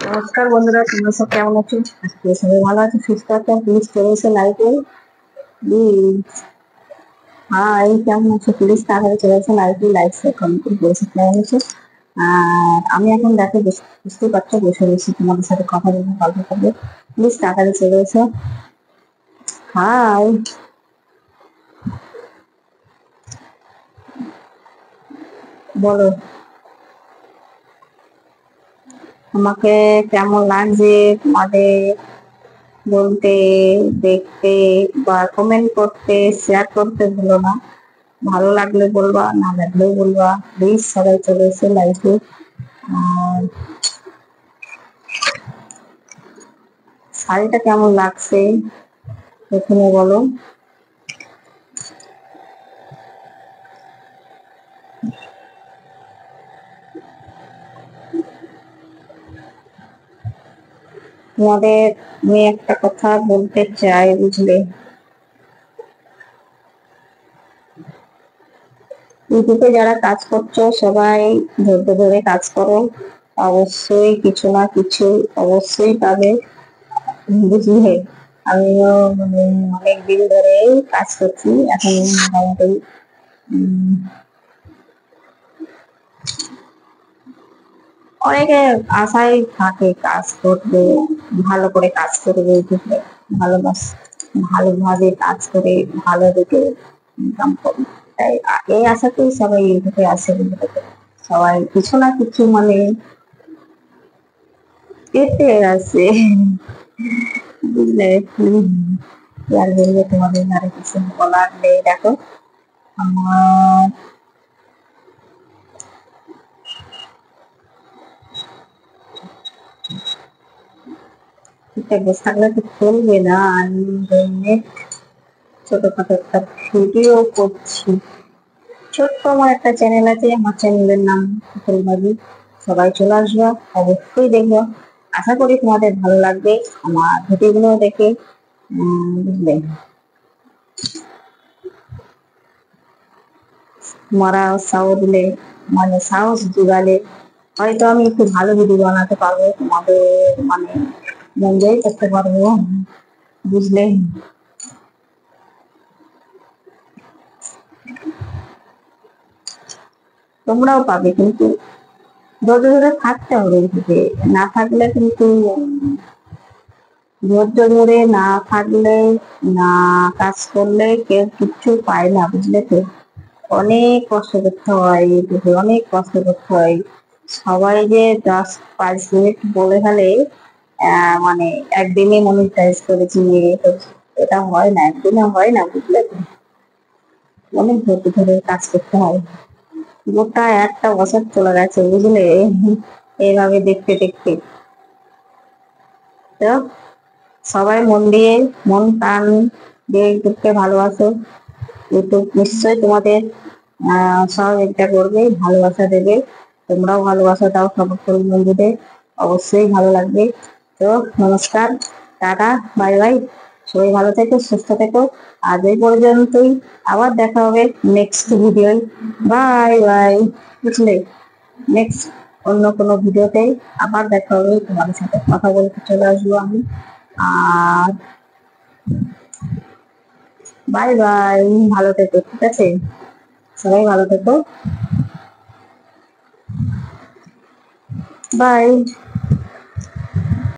নমস্কার বন্ধুরা, তোমরা সব কেমন আছো? আজকে সবাই ভালো আছে, সুস্থ আছো। প্লিজ চলে এসে লাইভে। প্লিজ হাই, কেমন আছো? প্লিজ তাড়াতাড়ি চলে এসে লাইভে, লাইক শেয়ার কমেন্ট করে বসে কেমন আছো। আর আমি এখন দেখো বুঝতেই পারছো, বসে বসে তোমাদের সাথে কথা বলবো, গল্প করবো। প্লিজ তাড়াতাড়ি চলে এসো। হাই, বলো আমাকে কেমন লাগছে তোমাদের বলতে, দেখতে বা কমেন্ট করতে, শেয়ার করতে ভুলো না। ভালো লাগলে বলবা, না লাগলেও বলবা। প্লিজ সবাই চলে এসে লাইভে। আর শাড়িটা কেমন লাগছে প্রথমে বলো। তোমাদের আমি একটা কথা বলতে চাই, বুঝলে। ইউটিউবে যারা কাজ করছো সবাই ধৈর্য ধরে কাজ করো। অবশ্যই কিছু না কিছু অবশ্যই পাবে, বুঝলে। আমিও মানে অনেক দিন ধরে কাজ করছি, এখন মোটামুটি অনেকে আশায় থাকে কাজ করবে, ভালো করে কাজ করবে ইউটিউবে, ভালোবাস ভালোভাবে কাজ করে ভালো দিকে ইনকাম করবে। তাই এই আশাতেই সবাই ইউটিউবে আসে, বুঝলে তো। সবাই কিছু না কিছু মানে পেতে আছে, বুঝলে। কি আর বলবো তোমাদের, আর কিছু বলার নেই। দেখো আমার ঠিকঠাক বসে থাকলে তো চলবে না। আমি ছোটখাটো একটা ভিডিও করছি। ছোট্ট আমার একটা চ্যানেল আছে, আমার চ্যানেলের নাম ফুলবাজি। সবাই চলে আসবে, অবশ্যই দেখবো। আশা করি তোমাদের ভালো লাগবে আমার ভিডিওগুলো দেখে। বুঝলে, তোমরা উৎসাহ দিলে, মানে সাহস যোগালে হয়তো আমি একটু ভালো ভিডিও বানাতে পারবো, তোমাদের মানে মন জয় করতে পারবো, বুঝলে। তোমরাও পাবে, কিন্তু ধৈর্য ধরে থাকতে হবে। না থাকলে কিন্তু ধৈর্য ধরে না থাকলে, না কাজ করলে কেউ কিচ্ছু পায় না, বুঝলে তো। অনেক কষ্ট করতে হয় ইউটিউবে, অনেক কষ্ট করতে হয়। সবাই যে 10-5 মিনিট বলে ফেলে মানে একদিনে মনিটাইজ করেছি, এটা হয় না, একদিনে হয় না, বুঝলে তো। অনেক ধৈর্য ধরে কাজ করতে হয়। গোটা একটা বছর চলে গেছে, বুঝলে, এইভাবে দেখতে দেখতে। তো সবাই মন দিয়ে, মন প্রাণ দিয়ে ইউটিউবকে ভালোবাসো। ইউটিউব নিশ্চয়ই তোমাদের সহযোগিতা করবে, ভালোবাসা দেবে। তোমরাও ভালোবাসা দাও সকল বন্ধুদের, অবশ্যই ভালো লাগবে। তো নমস্কার, টাটা, বাই বাই। সবাই ভালো থেকো, সুস্থ থেকো। আজ এই পর্যন্তই, আবার দেখা হবে নেক্সট ভিডিও। বাই বাই, বুঝলে। নেক্সট অন্য কোনো ভিডিওতে আবার দেখা হবে, তোমাদের সাথে কথা বলতে চলে আসবো আমি। আর বাই বাই, ভালো থেকো, ঠিক আছে। সবাই ভালো থেকো, বাই।